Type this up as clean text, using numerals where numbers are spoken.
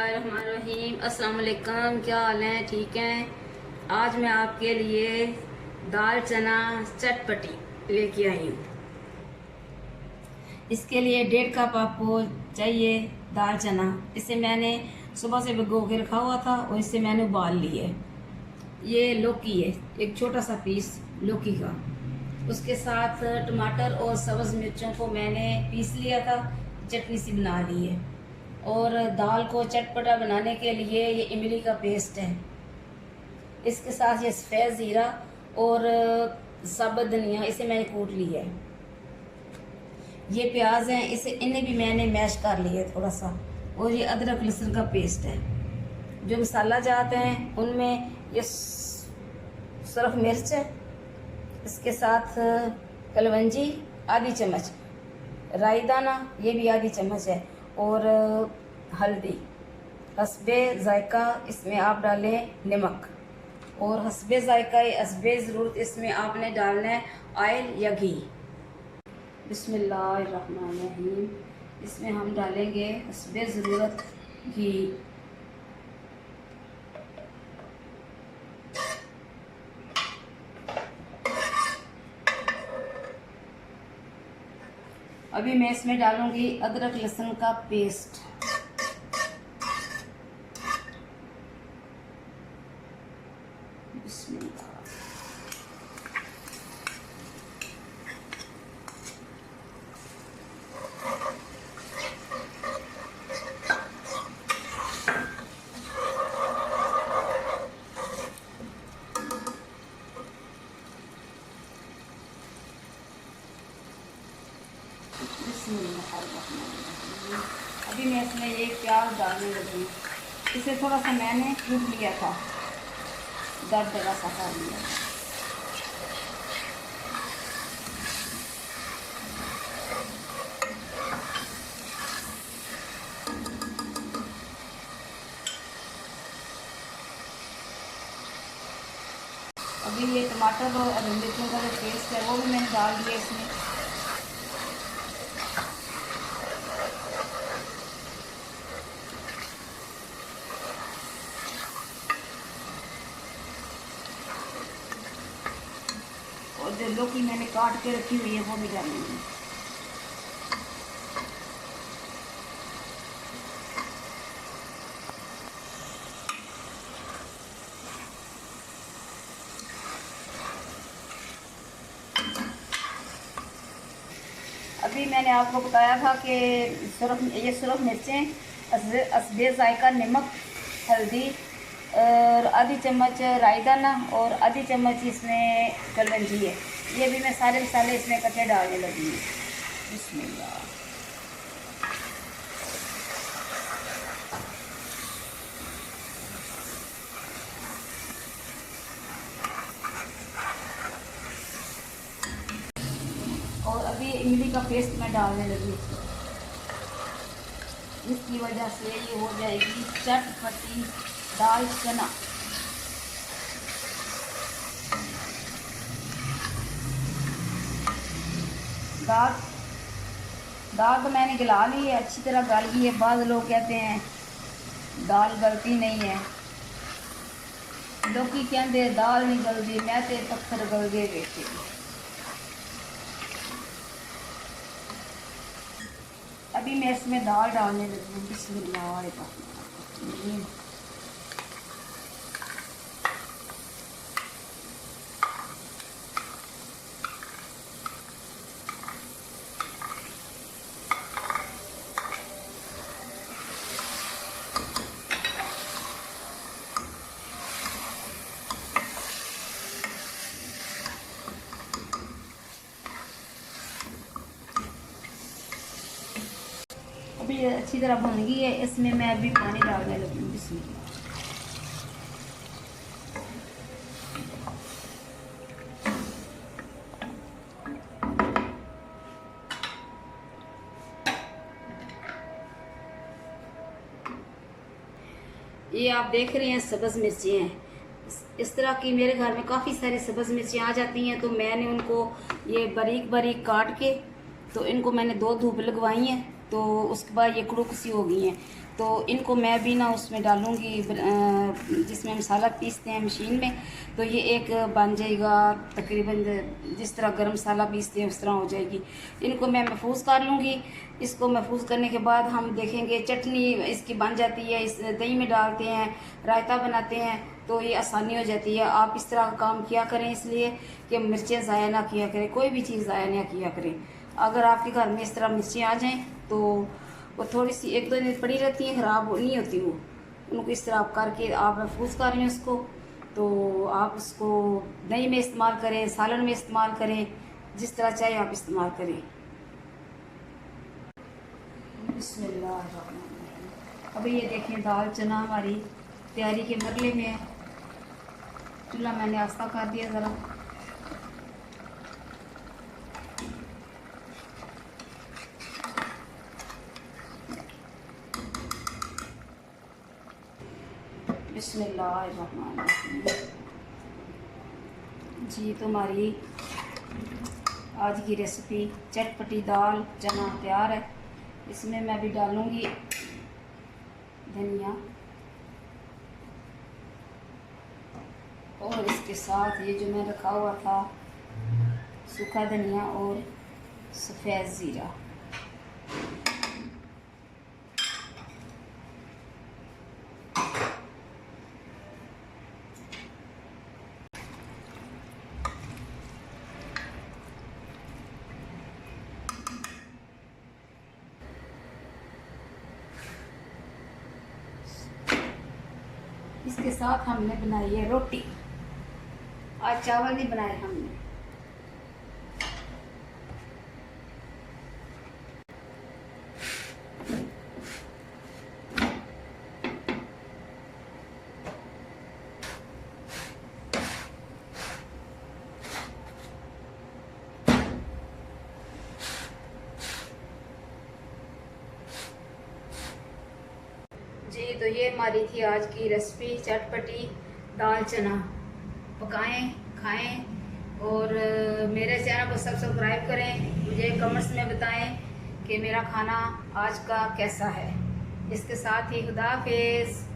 बिस्मिल्लाहिर्रहमानिर्रहीम। अस्सलाम वालेकुम। क्या हाल है? ठीक हैं। आज मैं आपके लिए दाल चना चटपटी लेके आई हूँ। इसके लिए 1.5 कप आपको चाहिए दाल चना। इसे मैंने सुबह से भिगो के रखा हुआ था और इसे मैंने उबाल लिया है। ये लौकी है, एक छोटा सा पीस लौकी का। उसके साथ टमाटर और सब्ज़ मिर्चों को मैंने पीस लिया था, चटनी सी बना ली है। और दाल को चटपटा बनाने के लिए ये इमली का पेस्ट है। इसके साथ ये सफ़ेद ज़ीरा और साबुत धनिया इसे मैंने कूट लिया है। ये प्याज हैं, इन्हें भी मैंने मैश कर लिया है थोड़ा सा। और ये अदरक लहसुन का पेस्ट है। जो मसाला जाते हैं उनमें ये सुरख मिर्च है, इसके साथ कलवंजी आधी चम्मच, राई दाना ये भी आधी चम्मच है, और हल्दी हस्बे ज़ायका। इसमें आप डालें नमक, और हस्बे ज़ायका हस्बे ज़रूरत इसमें आपने डालना है ऑयल या घी। बिस्मिल्लाहिर्रहमानिर्रहीम। इसमें हम डालेंगे हस्बे ज़रूरत घी। अभी मैं इसमें डालूंगी अदरक लहसुन का पेस्ट। बिस्मिल्लाह। अभी मैं इसमें एक प्याज डालने लगी। इसे थोड़ा सा मैंने कूट लिया था, दरदरा सा कर लिया। अभी ये टमाटर और हरी मिर्चों का जो पेस्ट है वो भी मैंने डाल दिया इसमें। और जो लौकी मैंने काट के रखी हुई है वो भी डालेंगे। अभी मैंने आपको बताया था कि ये सुरख मिर्चें, हस्बे ज़ायका नमक, हल्दी और आधी चम्मच राई दाना और आधी चम्मच इसमें कलवंजी है। ये भी मैं सारे मसाले इसमें इकट्ठे डालने लगी हूँ। बिस्मिल्लाह। और अभी इमली का पेस्ट मैं डालने लगी। इसकी वजह से ये हो जाएगी चटपटी दाल चना। दाल तो मैंने गला ली है, अच्छी तरह गल गई है। बाद लोग कहते हैं दाल गलती नहीं है, लोग कहते दाल नहीं गलती, मैं तो पत्थर गल गए बेटे। अभी मैं इसमें दाल डालने लगी हूँ। बिस्मिल्लाह। अभी ये अच्छी तरह भुन गई है। इसमें मैं अभी पानी डालने लगी हूँ। बिस्मिल्लाह। ये आप देख रहे हैं सब्ज़ मिर्ची हैं। इस तरह की मेरे घर में काफ़ी सारी सब्ज़ मिर्ची आ जाती हैं, तो मैंने उनको ये बारीक बारीक काट के तो इनको मैंने 2 धूप लगवाई हैं, तो उसके बाद ये कड़ुक सी हो गई हैं। तो इनको मैं भी ना उसमें डालूँगी जिसमें मसाला पीसते हैं मशीन में, तो ये एक बन जाएगा तकरीबन जिस तरह गरम मसाला पीसते हैं उस तरह हो जाएगी। इनको मैं महफूज कर लूँगी। इसको महफूज करने के बाद हम देखेंगे चटनी इसकी बन जाती है, इस दही में डालते हैं, रायता बनाते हैं, तो ये आसानी हो जाती है। आप इस तरह का काम किया करें, इसलिए कि मिर्चें ज़ाया ना किया करें, कोई भी चीज़ ज़ाया ना किया करें। अगर आपके घर में इस तरह मिर्चें आ जाएं तो वो थोड़ी सी 1-2 दिन पड़ी रहती हैं, ख़राब नहीं होती वो। उनको इस तरह आप करके आप महफूज कर लें उसको, तो आप उसको दही में इस्तेमाल करें, सालन में इस्तेमाल करें, जिस तरह चाहे आप इस्तेमाल करें। बिस्मिल्लाहिर्रहमानिर्रहीम। अभी ये देखें दाल चना हमारी तैयारी के मरले में है। चूल्हा मैंने आस्था कर दिया ज़रा। बिस्मिल्लाहिर्रहमानिर्रहीम। जी तो हमारी आज की रेसिपी चटपटी दाल चना तैयार है। इसमें मैं भी डालूँगी धनिया, और इसके साथ ये जो मैं रखा हुआ था सूखा धनिया और सफ़ेद ज़ीरा। इसके साथ हमने बनाई है रोटी। आज चावल नहीं बनाए हमने। जी तो ये हमारी थी आज की रेसिपी चटपटी दाल चना। पकाएं, खाएं और मेरे चैनल को सब्सक्राइब करें। मुझे कमेंट्स में बताएं कि मेरा खाना आज का कैसा है। इसके साथ ही खुदा हाफिज़।